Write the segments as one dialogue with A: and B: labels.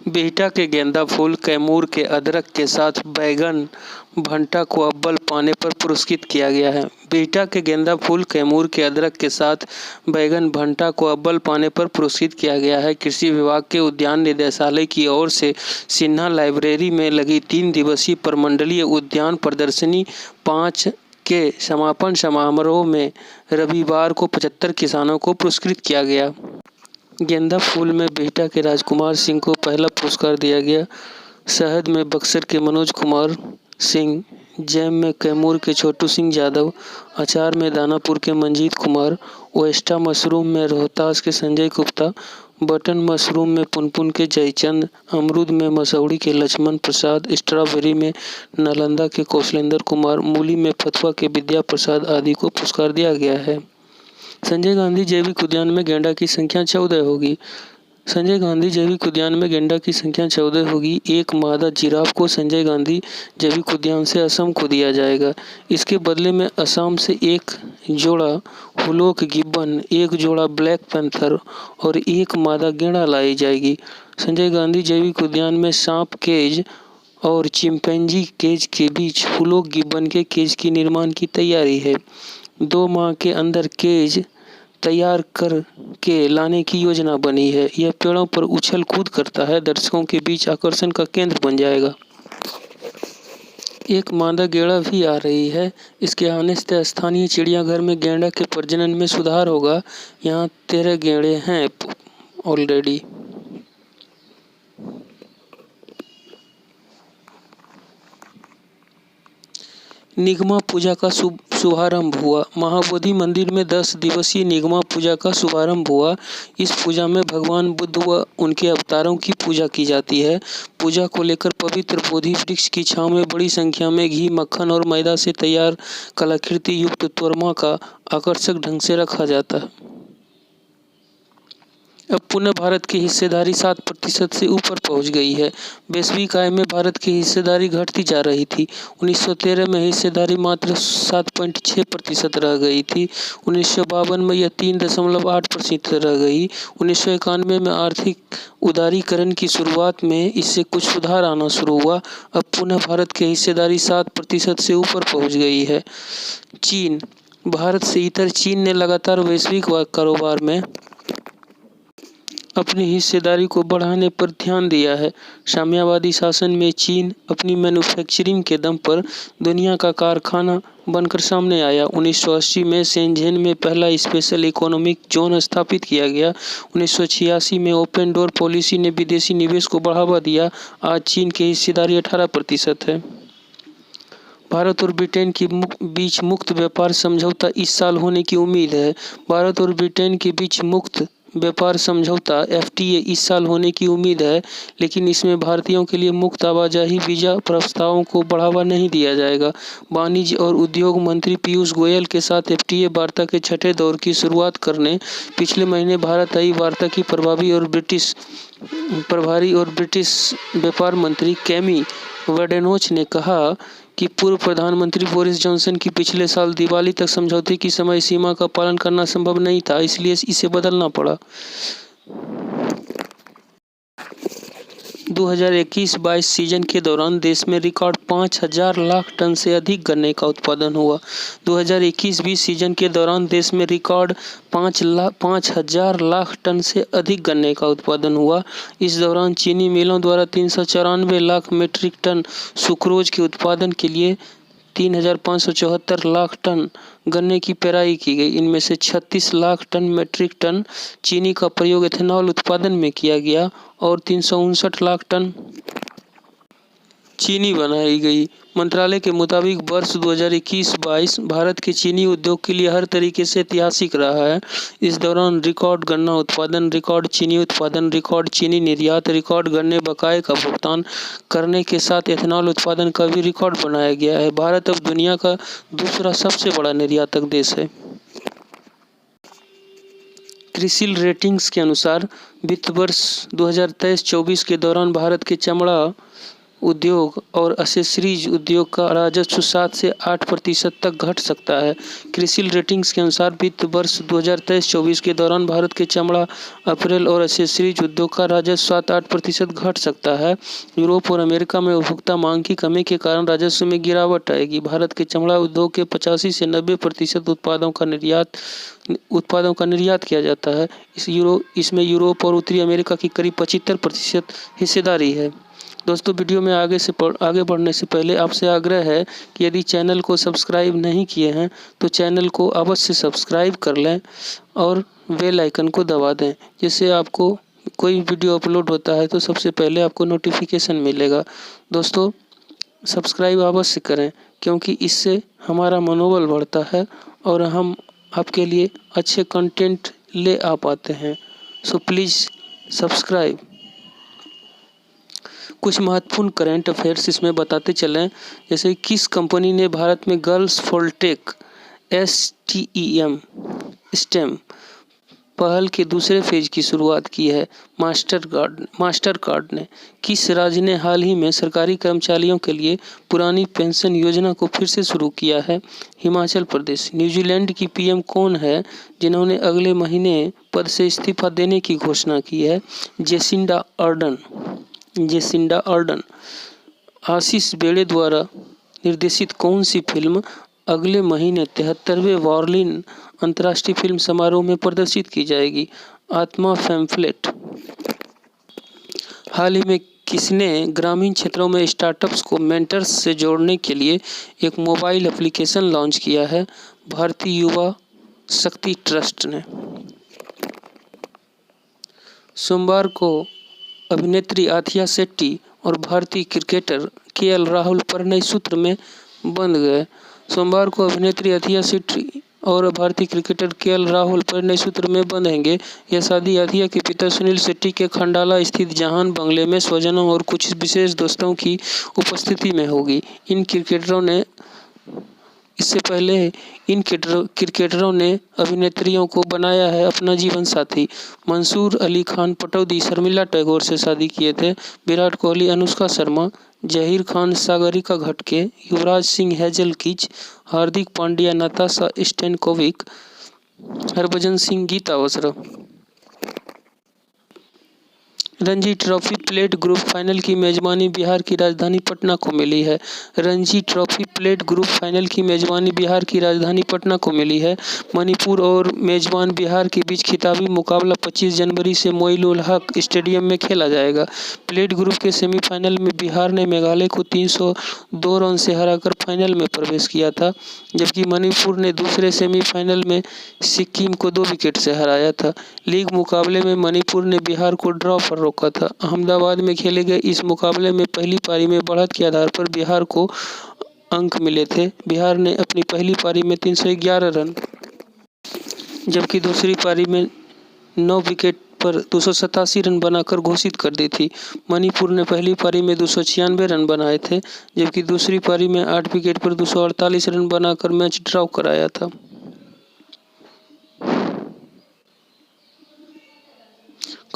A: बिहटा के गेंदा फूल, कैमूर के अदरक के साथ बैगन भंटा को अव्वल पाने पर पुरस्कृत किया गया है। बिहटा के गेंदा फूल, कैमूर के अदरक के साथ बैगन भंटा को अव्वल पाने पर पुरस्कृत किया गया है। कृषि विभाग के उद्यान निदेशालय की ओर से सिन्हा लाइब्रेरी में लगी 3 दिवसीय प्रमंडलीय उद्यान प्रदर्शनी 5 के समापन समारोह में रविवार को 75 किसानों को पुरस्कृत किया गया। गेंदा फूल में बिहटा के राजकुमार सिंह को पहला पुरस्कार दिया गया। शहद में बक्सर के मनोज कुमार सिंह, जैम में कैमूर के छोटू सिंह यादव, अचार में दानापुर के मंजीत कुमार, ओएस्टा मशरूम में रोहतास के संजय गुप्ता, बटन मशरूम में पुनपुन के जयचंद, अमरूद में मसौड़ी के लक्ष्मण प्रसाद, स्ट्रॉबेरी में नालंदा के कौशलेंद्र कुमार, मूली में फतुहा के विद्या प्रसाद आदि को पुरस्कार दिया गया है। संजय गांधी जैविक उद्यान में गेंडा की संख्या 14 होगी। संजय गांधी जैविक उद्यान में गेंडा की संख्या 14 होगी। एक मादा जिराफ को संजय गांधी जैविक उद्यान से असम को दिया जाएगा। इसके बदले में असम से एक जोड़ा हुलॉक गिब्बन, एक जोड़ा ब्लैक पैंथर और एक मादा गेंडा लाई जाएगी। संजय गांधी जैविक उद्यान में सांप केज और चिंपैंजी केज के बीच हुलॉक गिब्बन के केज की निर्माण की तैयारी है। 2 माह के अंदर केज तैयार कर के लाने की योजना बनी है। यह पेड़ों पर उछल कूद करता है, दर्शकों के बीच आकर्षण का केंद्र बन जाएगा। एक मादा गेंडा भी आ रही है। इसके आने से स्थानीय चिड़ियाघर में गेंडा के प्रजनन में सुधार होगा। यहाँ 13 गेंडे हैं ऑलरेडी। निगमा पूजा का शुभारंभ हुआ। महाबोधि मंदिर में 10 दिवसीय निगमा पूजा का शुभारंभ हुआ। इस पूजा में भगवान बुद्ध व उनके अवतारों की पूजा की जाती है। पूजा को लेकर पवित्र बोधि वृक्ष की छांव में बड़ी संख्या में घी, मक्खन और मैदा से तैयार कलाकृति युक्त तोरमा का आकर्षक ढंग से रखा जाता है। अब पुनः भारत की हिस्सेदारी 7% से ऊपर पहुंच गई है। वैश्विक आय में भारत की हिस्सेदारी घटती जा रही थी। 1913 में हिस्सेदारी मात्र 7.6% रह गई थी। 1952 में यह 3.8% रह गई। 1991 में आर्थिक उदारीकरण की शुरुआत में इससे कुछ सुधार आना शुरू हुआ। अब पुनः भारत की हिस्सेदारी 7% से ऊपर पहुँच गई है। चीन, भारत से इतर चीन ने लगातार वैश्विक कारोबार में अपनी हिस्सेदारी को बढ़ाने पर ध्यान दिया है। साम्यवादी शासन में चीन अपनी मैन्युफैक्चरिंग के दम पर दुनिया का कारखाना बनकर सामने आया। 1980 में शेंझेन में पहला स्पेशल इकोनॉमिक जोन स्थापित किया गया। 1986 में ओपन डोर पॉलिसी ने विदेशी निवेश को बढ़ावा दिया। आज चीन की हिस्सेदारी 18% है। भारत और ब्रिटेन के बीच मुक्त व्यापार समझौता इस साल होने की उम्मीद है। भारत और ब्रिटेन के बीच मुक्त व्यापार समझौता FTA इस साल होने की उम्मीद है, लेकिन इसमें भारतीयों के लिए मुक्त आवाजाही वीजा प्रस्तावों को बढ़ावा नहीं दिया जाएगा। वाणिज्य और उद्योग मंत्री पीयूष गोयल के साथ FTA वार्ता के 6ठे दौर की शुरुआत करने पिछले महीने भारत आई। वार्ता की प्रभारी और ब्रिटिश व्यापार मंत्री कैमी वर्डेनोच ने कहा कि पूर्व प्रधानमंत्री बोरिस जॉनसन की पिछले साल दिवाली तक समझौते की समय सीमा का पालन करना संभव नहीं था, इसलिए इसे बदलना पड़ा। 2021-22 सीजन के दौरान देश में रिकॉर्ड 5,000 लाख टन से अधिक गन्ने का उत्पादन हुआ। 2021-20 सीजन के दौरान देश में रिकॉर्ड 5,000 लाख टन से अधिक गन्ने का उत्पादन हुआ। इस दौरान चीनी मिलों द्वारा 394 लाख मीट्रिक टन सुक्रोज के उत्पादन के लिए 3,574 लाख टन गन्ने की पेराई की गई। इनमें से 36 लाख टन मीट्रिक टन चीनी का प्रयोग एथेनॉल उत्पादन में किया गया और 359 लाख टन चीनी बनाई गई। मंत्रालय के मुताबिक वर्ष 2021-22 भारत के चीनी उद्योग के लिए हर तरीके से ऐतिहासिक रहा है। इस दौरान रिकॉर्ड गन्ना उत्पादन, रिकॉर्ड चीनी उत्पादन, रिकॉर्ड चीनी निर्यात, रिकॉर्ड गन्ने बकाये का भुगतान करने के साथ एथेनॉल उत्पादन का भी रिकॉर्ड बनाया गया है। भारत अब दुनिया का दूसरा सबसे बड़ा निर्यातक देश है। क्रिसिल रेटिंग्स के अनुसार वित्त वर्ष 2023-24 के दौरान भारत के चमड़ा उद्योग और एक्सेसरीज उद्योग का राजस्व 7 से 8% तक घट सकता है। क्रिसिल रेटिंग्स के अनुसार वित्त वर्ष 2023-24 के दौरान भारत के चमड़ा, अपैरल और एक्सेसरीज उद्योग का राजस्व 7-8% घट सकता है। यूरोप और अमेरिका में उपभोक्ता मांग की कमी के कारण राजस्व में गिरावट आएगी। भारत के चमड़ा उद्योग के 85 से 90% उत्पादों का निर्यात किया जाता है। इसमें यूरोप और उत्तरी अमेरिका की करीब 75% हिस्सेदारी है। दोस्तों, वीडियो में आगे बढ़ने से पहले आपसे आग्रह है कि यदि चैनल को सब्सक्राइब नहीं किए हैं तो चैनल को अवश्य सब्सक्राइब कर लें और बेल आइकन को दबा दें, जिससे आपको कोई वीडियो अपलोड होता है तो सबसे पहले आपको नोटिफिकेशन मिलेगा। दोस्तों, सब्सक्राइब अवश्य करें, क्योंकि इससे हमारा मनोबल बढ़ता है और हम आपके लिए अच्छे कंटेंट ले आ पाते हैं। So please subscribe. कुछ महत्वपूर्ण करेंट अफेयर्स इसमें बताते चलें, जैसे किस कंपनी ने भारत में गर्ल्स फॉर टेक STEM पहल के दूसरे फेज की शुरुआत की है? मास्टरकार्ड ने। किस राज्य ने हाल ही में सरकारी कर्मचारियों के लिए पुरानी पेंशन योजना को फिर से शुरू किया है? हिमाचल प्रदेश। न्यूजीलैंड की PM कौन है जिन्होंने अगले महीने पद से इस्तीफा देने की घोषणा की है? Jacinda Ardern. आशीष बेड़े द्वारा निर्देशित कौन सी फिल्म अगले महीने 73वें बर्लिन अंतर्राष्ट्रीय फिल्म समारोह में प्रदर्शित की जाएगी? आत्मा पैम्फलेट। हाल ही में किसने ग्रामीण क्षेत्रों में स्टार्टअप्स को मेंटर्स से जोड़ने के लिए एक मोबाइल एप्लीकेशन लॉन्च किया है? भारतीय युवा शक्ति ट्रस्ट ने। सोमवार को अभिनेत्री आथिया शेट्टी और भारतीय क्रिकेटर KL राहुल परिणय सूत्र में बंध गए। सोमवार को अभिनेत्री आथिया शेट्टी और भारतीय क्रिकेटर KL राहुल परिणय सूत्र में बंधेंगे। यह शादी आथिया के पिता सुनील शेट्टी के खंडाला स्थित जहान बंगले में स्वजनों और कुछ विशेष दोस्तों की उपस्थिति में होगी। इससे पहले इन क्रिकेटरों ने अभिनेत्रियों को बनाया है अपना जीवन साथी। मंसूर अली खान पटौदी शर्मिला टैगोर से शादी किए थे। विराट कोहली अनुष्का शर्मा, जहीर खान सागरिका घटके, Yuvraj Singh Hazel Keech, Hardik Pandya Natasha Stankovic, Harbhajan Singh Geeta Basra. Ranji trophy plate group final की मेजबानी बिहार की राजधानी पटना को मिली है। Ranji trophy plate group final की मेजबानी बिहार की राजधानी पटना को मिली है। मणिपुर और मेजबान बिहार के बीच खिताबी मुकाबला 25 जनवरी से मोइनुल हक स्टेडियम में खेला जाएगा। प्लेट ग्रुप के सेमीफाइनल में बिहार ने मेघालय को 302 रन से हराकर फाइनल में प्रवेश किया था, जबकि मणिपुर ने दूसरे सेमीफाइनल में सिक्किम को 2 विकेट से हराया था। लीग मुकाबले में मणिपुर ने बिहार को ड्रॉ पर रोका था। अहमदाबाद में खेले गए इस मुकाबले में पहली पारी में बढ़त के आधार पर बिहार को अंक मिले थे। बिहार ने अपनी पहली पारी में 311 रन, जबकि दूसरी पारी में 9 विकेट पर 287 रन बनाकर घोषित कर दी थी। मणिपुर ने पहली पारी में 296 रन बनाए थे, जबकि दूसरी पारी में 8 विकेट पर 248 रन बनाकर मैच ड्रॉ कराया था।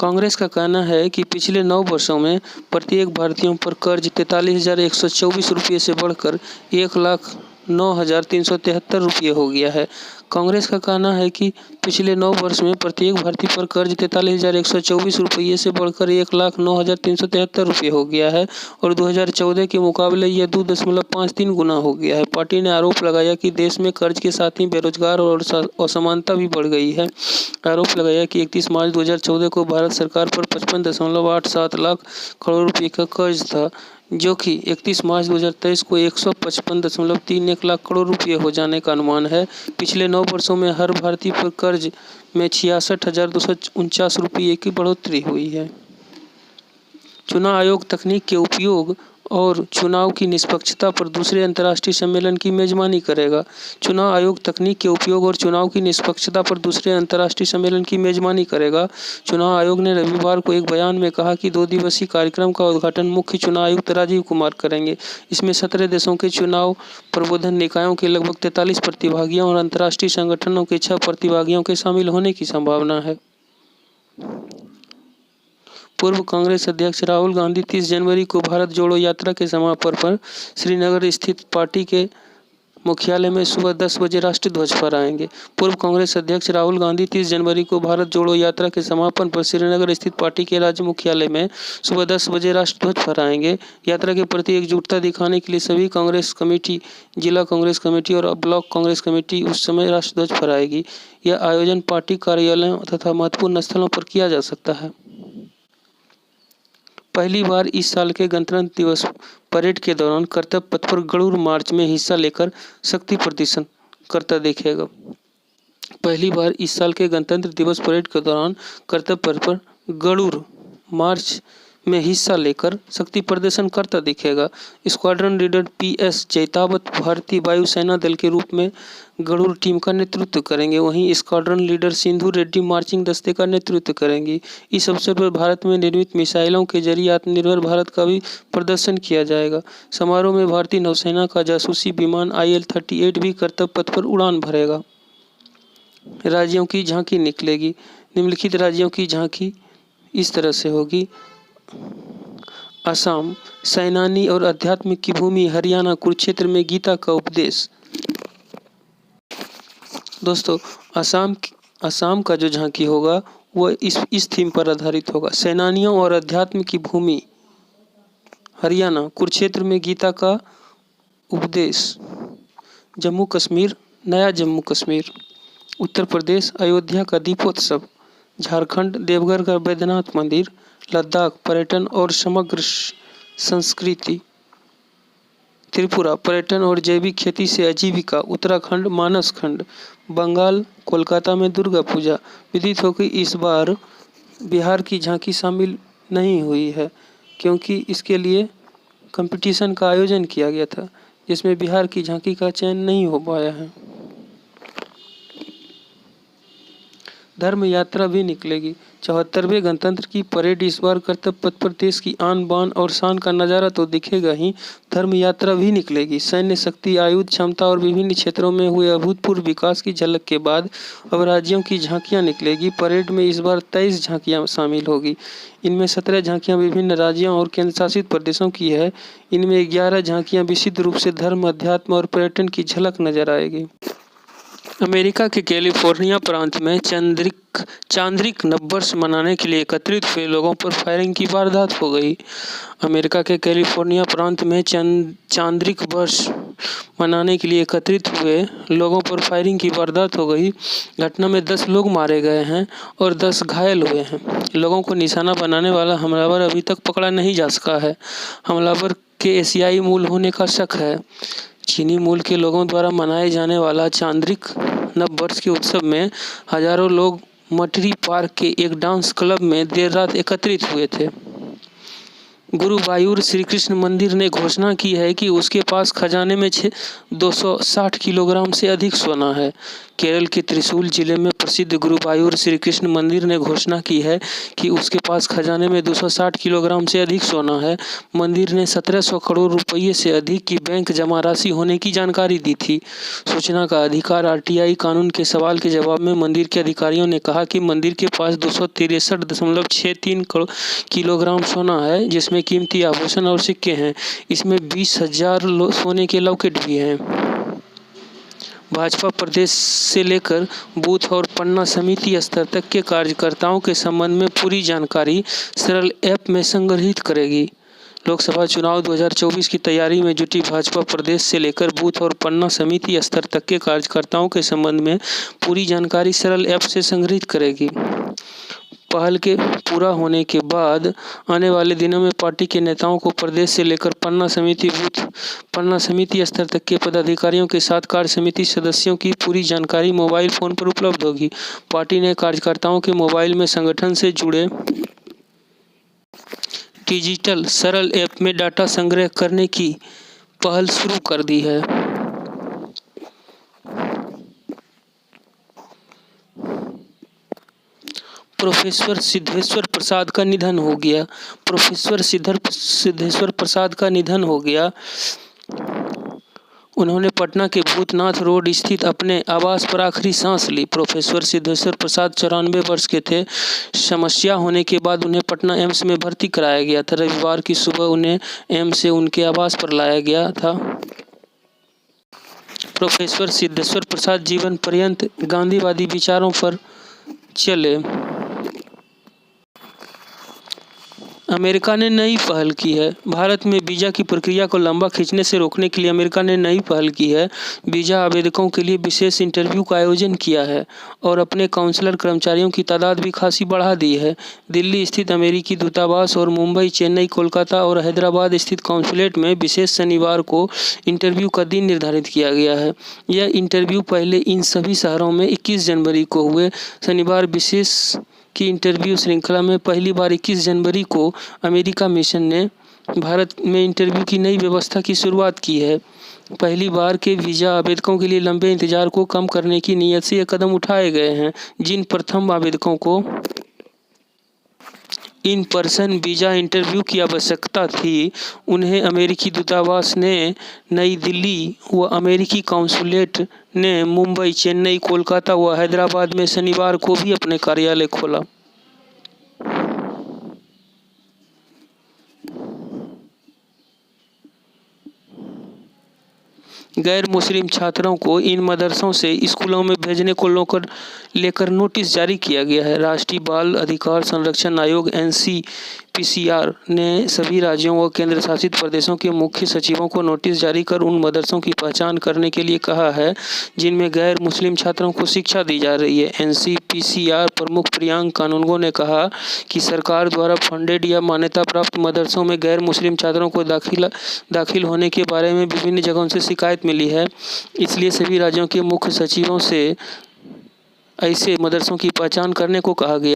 A: कांग्रेस का कहना है कि पिछले 9 वर्षों में प्रत्येक भारतीयों पर कर्ज 43,124 रुपये से बढ़कर 1,09,373 रुपये हो गया है। कांग्रेस का कहना है कि पिछले 9 वर्ष में प्रत्येक भारतीय पर कर्ज 43,124 रुपये से बढ़कर 1,09,373 रुपये हो गया है और 2014 के मुकाबले यह 2.53 गुना हो गया है। पार्टी ने आरोप लगाया कि देश में कर्ज के साथ ही बेरोजगार और असमानता भी बढ़ गई है। आरोप लगाया कि 31 मार्च 2014 को भारत सरकार पर 55.87 लाख करोड़ रुपये का कर्ज था, जो कि 31 मार्च 2023 को 155.31 लाख करोड़ रुपये हो जाने का अनुमान है। पिछले 9 वर्षों में हर भारतीय पर कर्ज में 66,249 रुपये की बढ़ोतरी हुई है। चुनाव आयोग तकनीक के उपयोग और चुनाव की निष्पक्षता पर दूसरे अंतर्राष्ट्रीय सम्मेलन की मेजबानी करेगा। चुनाव आयोग तकनीक के उपयोग और चुनाव की निष्पक्षता पर दूसरे अंतर्राष्ट्रीय सम्मेलन की मेजबानी करेगा। चुनाव आयोग ने रविवार को एक बयान में कहा कि 2 दिवसीय कार्यक्रम का उद्घाटन मुख्य चुनाव आयुक्त राजीव कुमार करेंगे। इसमें 17 देशों के चुनाव प्रबंधन निकायों के लगभग 43 प्रतिभागियों और अंतर्राष्ट्रीय संगठनों के 6 प्रतिभागियों के शामिल होने की संभावना है। पूर्व कांग्रेस अध्यक्ष राहुल गांधी 30 जनवरी को भारत जोड़ो यात्रा के समापन पर श्रीनगर स्थित पार्टी के मुख्यालय में सुबह 10 बजे राष्ट्रीय ध्वज फहराएंगे। पूर्व कांग्रेस अध्यक्ष राहुल गांधी 30 जनवरी को भारत जोड़ो यात्रा के समापन पर श्रीनगर स्थित पार्टी के राज्य मुख्यालय में सुबह 10 बजे राष्ट्रीय ध्वज फहराएंगे। यात्रा के प्रति एकजुटता दिखाने के लिए सभी कांग्रेस कमेटी, जिला कांग्रेस कमेटी और ब्लॉक कांग्रेस कमेटी उस समय राष्ट्रीय ध्वज फहराएगी। यह आयोजन पार्टी कार्यालयों तथा महत्वपूर्ण स्थलों पर किया जा सकता है। पहली बार इस साल के गणतंत्र दिवस परेड के दौरान कर्तव्य पथ पर गरुड़ मार्च में हिस्सा लेकर शक्ति प्रदर्शन करता दिखेगा। पहली बार इस साल के गणतंत्र दिवस परेड के दौरान कर्तव्य पथ पर गरुड़ मार्च में हिस्सा लेकर शक्ति प्रदर्शन करता दिखेगा। स्क्वाड्रन लीडर PS जैतावत भारतीय वायुसेना दल के रूप में गरुड़ टीम का नेतृत्व करेंगे। वहीं squadron leader Sindhu Reddy marching दस्ते का नेतृत्व करेंगी। इस अवसर पर भारत में निर्मित मिसाइलों के जरिए आत्मनिर्भर भारत का भी प्रदर्शन किया जाएगा। समारोह में भारतीय नौसेना का जासूसी विमान IL-38 भी कर्तव्य पथ पर उड़ान भरेगा। राज्यों की झांकी निकलेगी। निम्नलिखित राज्यों की झांकी इस तरह से होगी: असम सैनानी और अध्यात्म की भूमि, हरियाणा कुरुक्षेत्र में गीता का उपदेश। दोस्तों, असम का जो झांकी होगा वह इस थीम पर आधारित होगा: सेनानियों और अध्यात्म की भूमि, हरियाणा कुरुक्षेत्र में गीता का उपदेश। जम्मू कश्मीर नया जम्मू कश्मीर। उत्तर प्रदेश अयोध्या का दीपोत्सव। झारखंड देवघर का बैद्यनाथ मंदिर। लद्दाख पर्यटन और समग्र संस्कृति। त्रिपुरा पर्यटन और जैविक खेती से आजीविका। उत्तराखंड मानस खंड। बंगाल कोलकाता में दुर्गा पूजा। विदित हो कि इस बार बिहार की झांकी शामिल नहीं हुई है क्योंकि इसके लिए कंपटीशन का आयोजन किया गया था जिसमें बिहार की झांकी का चयन नहीं हो पाया है। धर्म यात्रा भी निकलेगी। 74वें गणतंत्र की परेड इस बार कर्तव्य पथ पर देश की आन बान और शान का नज़ारा तो दिखेगा ही, धर्म यात्रा भी निकलेगी। सैन्य शक्ति, आयुध क्षमता और विभिन्न क्षेत्रों में हुए अभूतपूर्व विकास की झलक के बाद अब राज्यों की झांकियां निकलेगी। परेड में इस बार 23 झांकियां शामिल होगी। इनमें 17 झांकियां विभिन्न राज्यों और केंद्र शासित प्रदेशों की है। इनमें 11 झांकियां विशुद्ध रूप से धर्म, अध्यात्म और पर्यटन की झलक नजर आएगी। अमेरिका के कैलिफोर्निया प्रांत में चांद्रिक नववर्ष मनाने के लिए एकत्रित हुए लोगों पर फायरिंग की वारदात हो गई। अमेरिका के कैलिफोर्निया प्रांत में चांद्रिक वर्ष मनाने के लिए एकत्रित हुए लोगों पर फायरिंग की वारदात हो गई। घटना में 10 लोग मारे गए हैं और 10 घायल हुए हैं। लोगों को निशाना बनाने वाला हमलावर अभी तक पकड़ा नहीं जा सका है। हमलावर के एशियाई मूल होने का शक है। चीनी मूल के लोगों द्वारा मनाए जाने वाला चांद्रिक नववर्ष के उत्सव में हजारों लोग मटरी पार्क के एक डांस क्लब में देर रात एकत्रित हुए थे। गुरुवायूर श्री कृष्ण मंदिर ने घोषणा की है कि उसके पास खजाने में 260 किलोग्राम से अधिक सोना है। केरल के त्रिशूल जिले में प्रसिद्ध गुरुवायूर श्री कृष्ण मंदिर ने घोषणा की है कि उसके पास खजाने में 260 किलोग्राम से अधिक सोना है। मंदिर ने 1700 करोड़ रुपये से अधिक की बैंक जमा राशि होने की जानकारी दी थी। सूचना का अधिकार RTI कानून के सवाल के जवाब में मंदिर के अधिकारियों ने कहा कि मंदिर के पास 263.63 किलोग्राम सोना है, जिसमें कीमती आभूषण और सिक्के हैं। इसमें 20,000 सोने के लॉकेट भी हैं। भाजपा प्रदेश से लेकर बूथ और पन्ना समिति स्तर तक के कार्यकर्ताओं के संबंध में पूरी जानकारी सरल ऐप में संग्रहित करेगी। लोकसभा चुनाव 2024 की तैयारी में जुटी भाजपा प्रदेश से लेकर बूथ और पन्ना समिति स्तर तक के कार्यकर्ताओं के संबंध में पूरी जानकारी सरल ऐप से संग्रहित करेगी। पहल के पूरा होने के बाद आने वाले दिनों में पार्टी के नेताओं को प्रदेश से लेकर पन्ना समिति, बूथ पन्ना समिति स्तर तक के पदाधिकारियों के साथ कार्य समिति सदस्यों की पूरी जानकारी मोबाइल फोन पर उपलब्ध होगी। पार्टी ने कार्यकर्ताओं के मोबाइल में संगठन से जुड़े डिजिटल सरल ऐप में डाटा संग्रह करने की पहल शुरू कर दी है। प्रोफेसर सिद्धेश्वर प्रसाद का निधन हो गया। प्रोफेसर सिद्धेश्वर प्रसाद का निधन हो गया। उन्होंने पटना के भूतनाथ रोड स्थित अपने आवास पर आखिरी सांस ली। प्रोफेसर सिद्धेश्वर प्रसाद 94 वर्ष के थे। समस्या होने के बाद उन्हें पटना एम्स में भर्ती कराया गया था। रविवार की सुबह उन्हें एम्स से उनके आवास पर लाया गया था। प्रोफेसर सिद्धेश्वर प्रसाद जीवन पर्यंत गांधीवादी विचारों पर चले। अमेरिका ने नई पहल की है। भारत में वीजा की प्रक्रिया को लंबा खींचने से रोकने के लिए अमेरिका ने नई पहल की है। वीजा आवेदकों के लिए विशेष इंटरव्यू का आयोजन किया है और अपने काउंसलर कर्मचारियों की तादाद भी खासी बढ़ा दी है। दिल्ली स्थित अमेरिकी दूतावास और मुंबई, चेन्नई, कोलकाता और हैदराबाद स्थित कॉन्सुलेट में विशेष शनिवार को इंटरव्यू का दिन निर्धारित किया गया है। यह इंटरव्यू पहले इन सभी शहरों में 21 जनवरी को हुए। शनिवार विशेष की इंटरव्यू श्रृंखला में पहली बार 21 जनवरी को अमेरिका मिशन ने भारत में इंटरव्यू की नई व्यवस्था की शुरुआत की है। पहली बार के वीज़ा आवेदकों के लिए लंबे इंतजार को कम करने की नीयत से ये कदम उठाए गए हैं। जिन प्रथम आवेदकों को इन पर्सन वीज़ा इंटरव्यू की आवश्यकता थी, उन्हें अमेरिकी दूतावास ने नई दिल्ली व अमेरिकी काउंसुलेट ने मुंबई, चेन्नई, कोलकाता व हैदराबाद में शनिवार को भी अपने कार्यालय खोला। गैर मुस्लिम छात्रों को इन मदरसों से स्कूलों में भेजने को लेकर नोटिस जारी किया गया है। राष्ट्रीय बाल अधिकार संरक्षण आयोग NCPCR ने सभी राज्यों व केंद्र शासित प्रदेशों के मुख्य सचिवों को नोटिस जारी कर उन मदरसों की पहचान करने के लिए कहा है जिनमें गैर मुस्लिम छात्रों को शिक्षा दी जा रही है। NCPCR प्रमुख प्रियांक कानूनगो ने कहा कि सरकार द्वारा फंडेड या मान्यता प्राप्त मदरसों में गैर मुस्लिम छात्रों को दाखिल होने के बारे में विभिन्न जगहों से शिकायत मिली है। इसलिए सभी राज्यों के मुख्य सचिवों से ऐसे मदरसों की पहचान करने को कहा गया।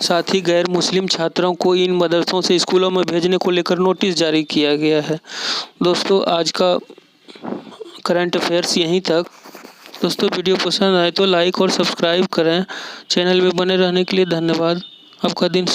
A: साथ ही गैर मुस्लिम छात्रों को इन मदरसों से स्कूलों में भेजने को लेकर नोटिस जारी किया गया है। दोस्तों, आज का करंट अफेयर्स यहीं तक। दोस्तों, वीडियो पसंद आए तो लाइक और सब्सक्राइब करें। चैनल में बने रहने के लिए धन्यवाद। आपका दिन